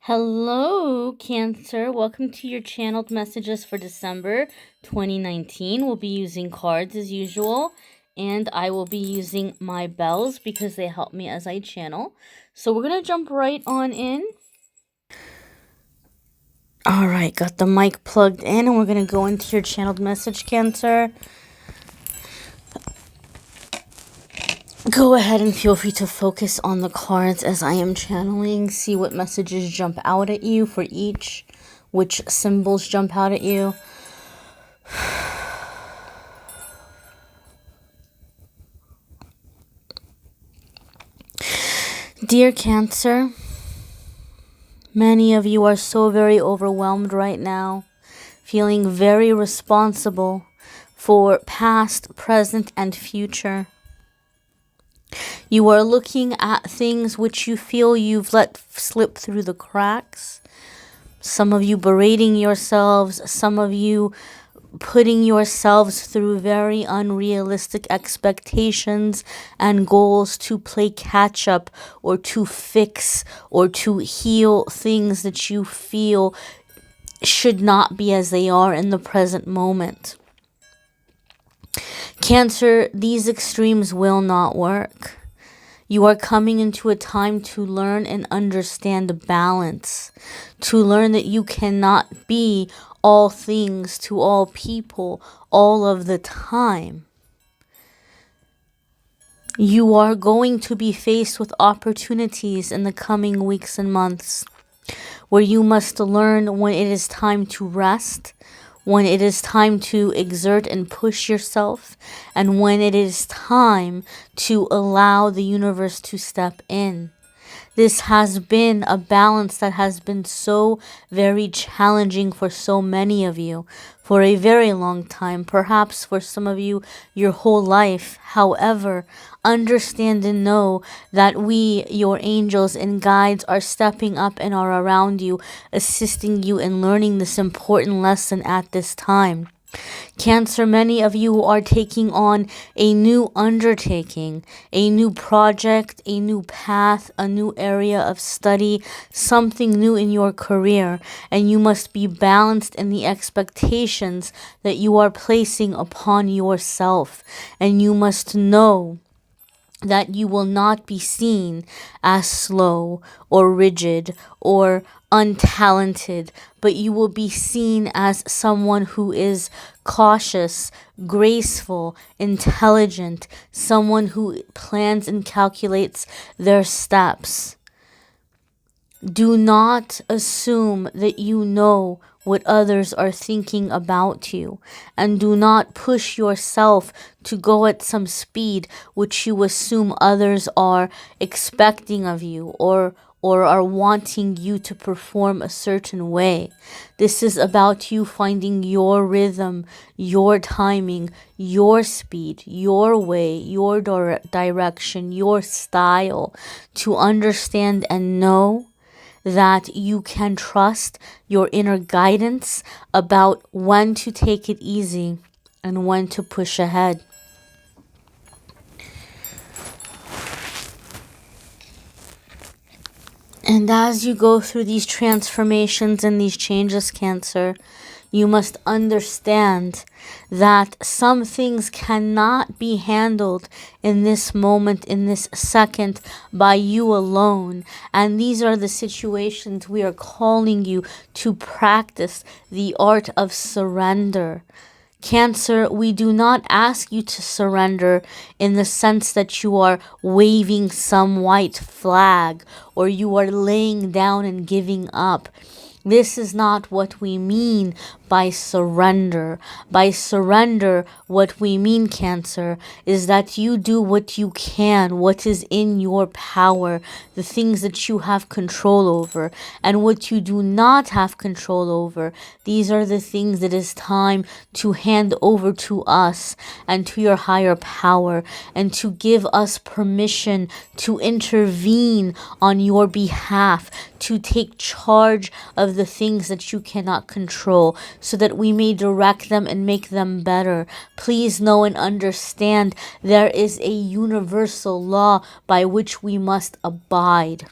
Hello, Cancer. Welcome to your channeled messages for December 2019. We'll be using cards as usual, and I will be using my bells because they help me as I channel. So we're going to jump right on in. All right, got the mic plugged in, and we're going to go into your channeled message, Cancer. Go ahead and feel free to focus on the cards as I am channeling. See what messages jump out at you for each, which symbols jump out at you. Dear Cancer, many of you are so very overwhelmed right now, feeling very responsible for past, present, and future. You are looking at things which you feel you've let slip through the cracks. Some of you berating yourselves, some of you putting yourselves through very unrealistic expectations and goals to play catch up or to fix or to heal things that you feel should not be as they are in the present moment. Cancer, these extremes will not work. You are coming into a time to learn and understand balance, to learn that you cannot be all things to all people all of the time. You are going to be faced with opportunities in the coming weeks and months where you must learn when it is time to rest, when it is time to exert and push yourself, and when it is time to allow the universe to step in. This has been a balance that has been so very challenging for so many of you for a very long time, perhaps for some of you your whole life. However, understand and know that we, your angels and guides, are stepping up and are around you, assisting you in learning this important lesson at this time. Cancer, many of you are taking on a new undertaking, a new project, a new path, a new area of study, something new in your career, and you must be balanced in the expectations that you are placing upon yourself, and you must know that you will not be seen as slow or rigid or untalented, but you will be seen as someone who is cautious, graceful, intelligent, someone who plans and calculates their steps. Do not assume that you know what others are thinking about you, and do not push yourself to go at some speed which you assume others are expecting of you or are wanting you to perform a certain way. This is about you finding your rhythm, your timing, your speed, your way, your direction, your style, to understand and know that you can trust your inner guidance about when to take it easy and when to push ahead. And as you go through these transformations and these changes, Cancer, you must understand that some things cannot be handled in this moment, in this second, by you alone. And these are the situations we are calling you to practice the art of surrender. Cancer, we do not ask you to surrender in the sense that you are waving some white flag or you are laying down and giving up. This is not what we mean by surrender. By surrender, what we mean, Cancer, is that you do what you can, what is in your power, the things that you have control over, and what you do not have control over. These are the things that is time to hand over to us and to your higher power, and to give us permission to intervene on your behalf, to take charge of the things that you cannot control, so that we may direct them and make them better. Please know and understand there is a universal law by which we must abide.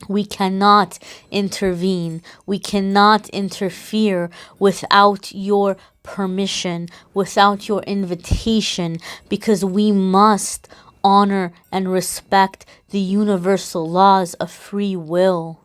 We cannot intervene. We cannot interfere without your permission, without your invitation, because we must honor and respect the universal laws of free will.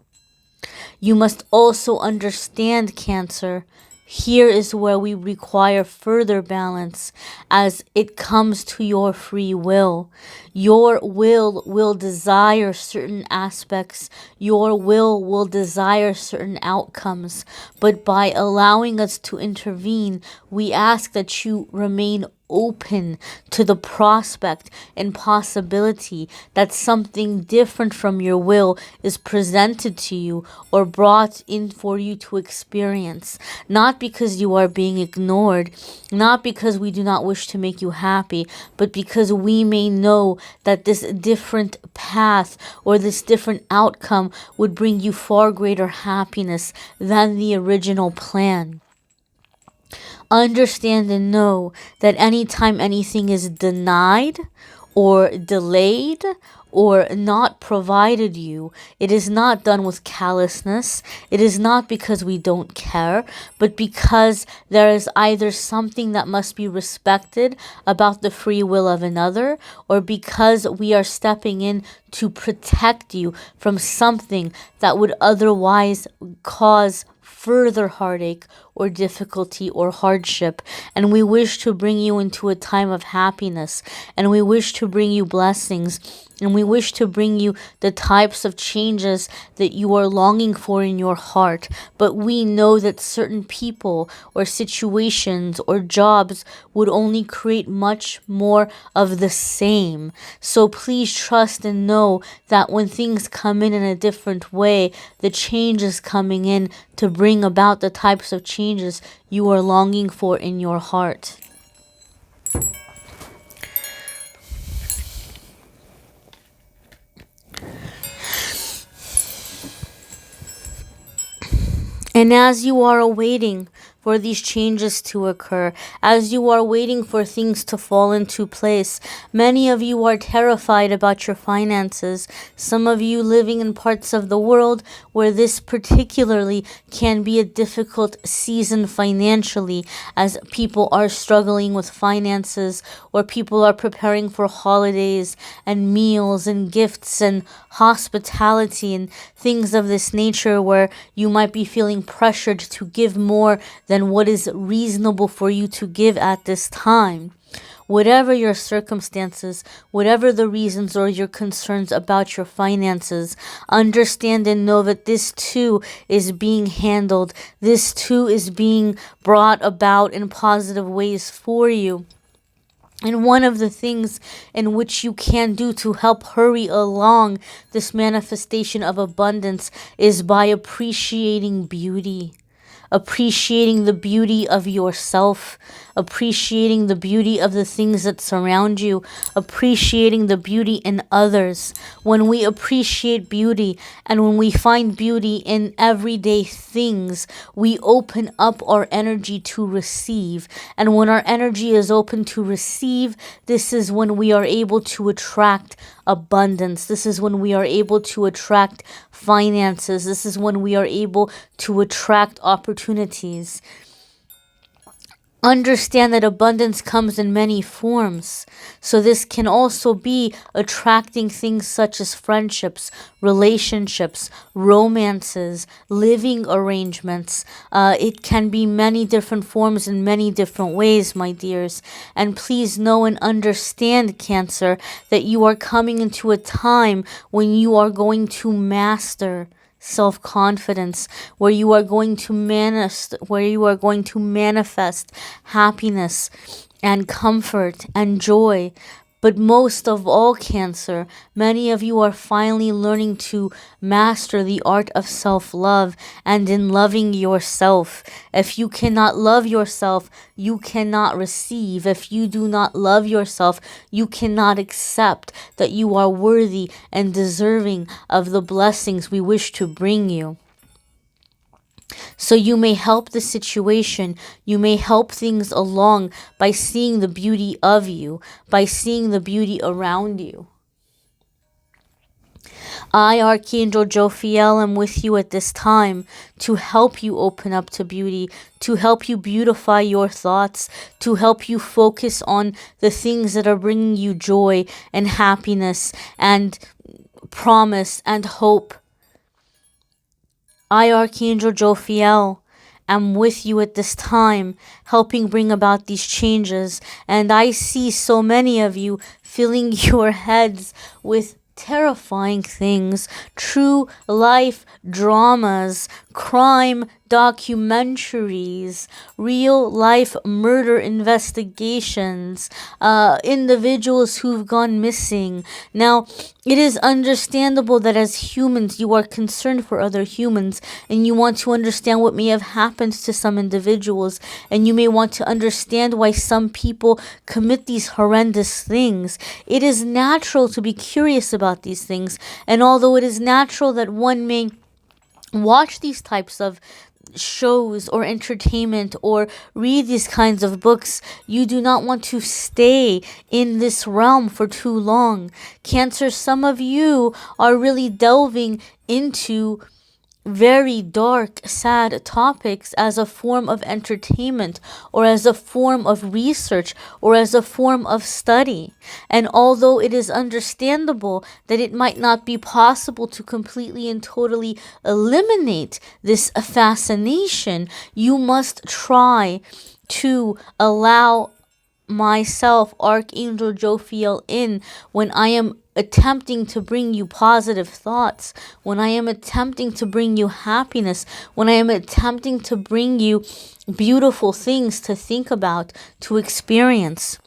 You must also understand, Cancer. Here is where we require further balance as it comes to your free will. Your will desire certain aspects. Your will desire certain outcomes. But by allowing us to intervene, we ask that you remain open to the prospect and possibility that something different from your will is presented to you or brought in for you to experience. Not because you are being ignored, not because we do not wish to make you happy, but because we may know that this different path or this different outcome would bring you far greater happiness than the original plan. Understand and know that anytime anything is denied or delayed or not provided you, it is not done with callousness. It is not because we don't care, but because there is either something that must be respected about the free will of another, or because we are stepping in to protect you from something that would otherwise cause further heartache or difficulty or hardship. And we wish to bring you into a time of happiness, and we wish to bring you blessings, and we wish to bring you the types of changes that you are longing for in your heart. But we know that certain people or situations or jobs would only create much more of the same. So please trust and know that when things come in a different way, the change is coming in to bring about the types of changes you are longing for in your heart. And as you are awaiting for these changes to occur, as you are waiting for things to fall into place, many of you are terrified about your finances. Some of you living in parts of the world where this particularly can be a difficult season financially, as people are struggling with finances, or people are preparing for holidays and meals and gifts and hospitality and things of this nature, where you might be feeling pressured to give more than what is reasonable for you to give at this time. Whatever your circumstances, whatever the reasons or your concerns about your finances, understand and know that this too is being handled. This too is being brought about in positive ways for you. And one of the things in which you can do to help hurry along this manifestation of abundance is by appreciating beauty. Appreciating the beauty of yourself, appreciating the beauty of the things that surround you, appreciating the beauty in others. When we appreciate beauty and when we find beauty in everyday things, we open up our energy to receive. And when our energy is open to receive, this is when we are able to attract abundance. This is when we are able to attract finances. This is when we are able to attract opportunities. Understand that abundance comes in many forms. So this can also be attracting things such as friendships, relationships, romances, living arrangements. It can be many different forms in many different ways, my dears. And please know and understand, Cancer, that you are coming into a time when you are going to master self-confidence, where you are going to manifest happiness and comfort and joy. But most of all, Cancer, many of you are finally learning to master the art of self-love, and in loving yourself. If you cannot love yourself, you cannot receive. If you do not love yourself, you cannot accept that you are worthy and deserving of the blessings we wish to bring you. So you may help the situation, you may help things along by seeing the beauty of you, by seeing the beauty around you. I, Archangel Jophiel, am with you at this time to help you open up to beauty, to help you beautify your thoughts, to help you focus on the things that are bringing you joy and happiness and promise and hope. I, Archangel Jophiel, am with you at this time, helping bring about these changes. And I see so many of you filling your heads with terrifying things, true life dramas, crime documentaries, real life murder investigations, individuals who've gone missing. Now, it is understandable that as humans you are concerned for other humans and you want to understand what may have happened to some individuals, and you may want to understand why some people commit these horrendous things. It is natural to be curious about these things, and although it is natural that one may watch these types of shows or entertainment or read these kinds of books, you do not want to stay in this realm for too long. Cancer, some of you are really delving into very dark, sad topics as a form of entertainment or as a form of research or as a form of study. And although it is understandable that it might not be possible to completely and totally eliminate this fascination, you must try to allow myself, Archangel Jophiel, in when I am attempting to bring you positive thoughts, when I am attempting to bring you happiness, when I am attempting to bring you beautiful things to think about, to experience.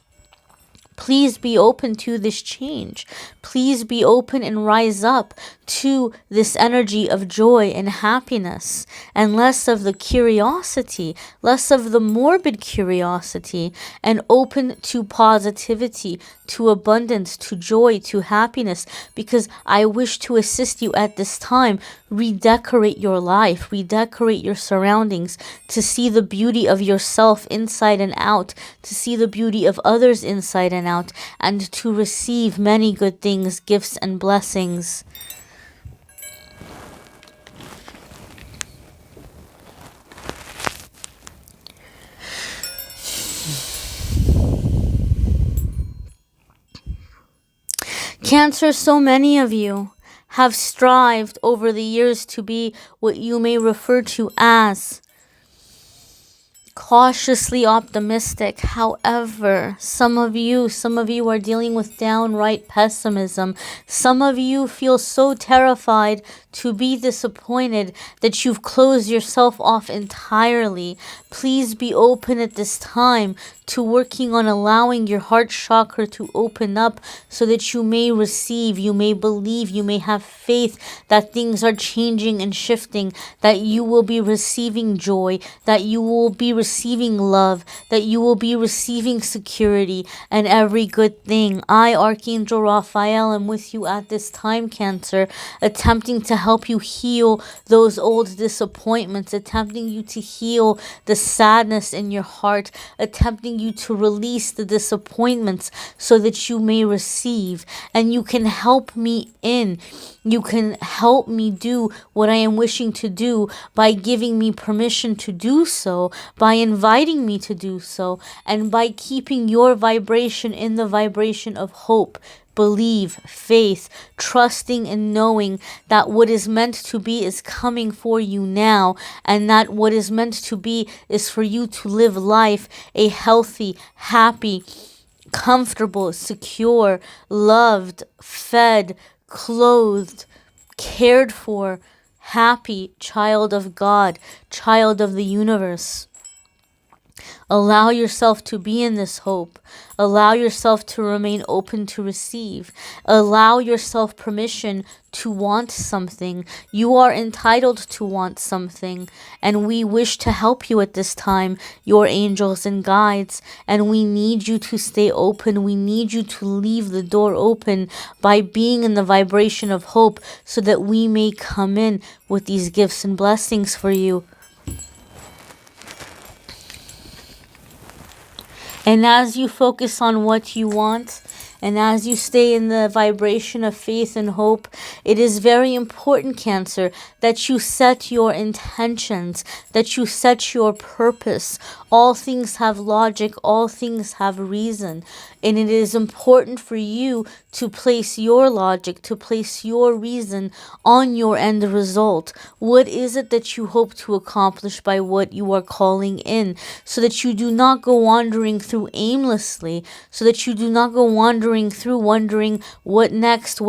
Please be open to this change. Please be open and rise up to this energy of joy and happiness, and less of the curiosity, less of the morbid curiosity, and open to positivity, to abundance, to joy, to happiness, because I wish to assist you at this time. Redecorate your life, redecorate your surroundings, to see the beauty of yourself inside and out, to see the beauty of others inside and out, and to receive many good things, gifts and blessings. Cancer, so many of you have strived over the years to be what you may refer to as cautiously optimistic. However, some of you are dealing with downright pessimism. Some of you feel so terrified to be disappointed that you've closed yourself off entirely. Please be open at this time to working on allowing your heart chakra to open up so that you may receive, you may believe, you may have faith that things are changing and shifting, that you will be receiving joy, that you will be receiving love, that you will be receiving security and every good thing. I, Archangel Raphael, am with you at this time, Cancer, attempting to help you heal those old disappointments, attempting you to heal the sadness in your heart, attempting you to release the disappointments so that you may receive. And you can help me in. You can help me do what I am wishing to do by giving me permission to do so, by inviting me to do so, and by keeping your vibration in the vibration of hope, believe, faith, trusting and knowing that what is meant to be is coming for you now, and that what is meant to be is for you to live life a healthy, happy, comfortable, secure, loved, fed, clothed, cared for, happy child of God, child of the universe. Allow yourself to be in this hope. Allow yourself to remain open to receive. Allow yourself permission to want something. You are entitled to want something, and we wish to help you at this time, your angels and guides, and we need you to stay open. We need you to leave the door open by being in the vibration of hope so that we may come in with these gifts and blessings for you. And as you focus on what you want, And as you stay in the vibration of faith and hope, it is very important, Cancer, that you set your intentions, that you set your purpose. All things have logic, all things have reason. And it is important for you to place your logic, to place your reason on your end result. What is it that you hope to accomplish by what you are calling in? So that you do not go wandering through aimlessly, so that you do not go wandering through wondering what next,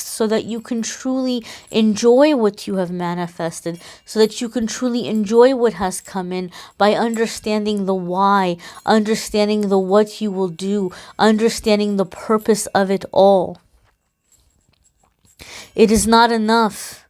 so that you can truly enjoy what you have manifested, so that you can truly enjoy what has come in by understanding the why, understanding the what you will do, understanding the purpose of it all. It is not enough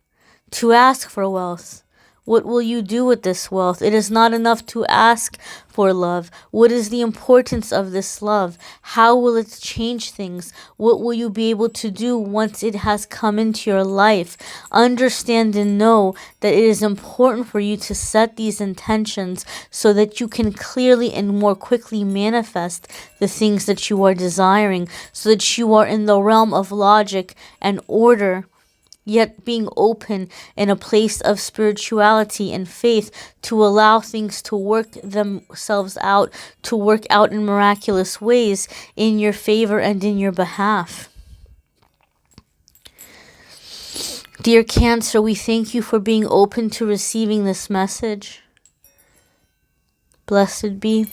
to ask for wealth. What will you do with this wealth? It is not enough to ask for love. What is the importance of this love? How will it change things? What will you be able to do once it has come into your life? Understand and know that it is important for you to set these intentions so that you can clearly and more quickly manifest the things that you are desiring, so that you are in the realm of logic and order, yet being open in a place of spirituality and faith to allow things to work themselves out, to work out in miraculous ways in your favor and in your behalf. Dear Cancer, we thank you for being open to receiving this message. Blessed be.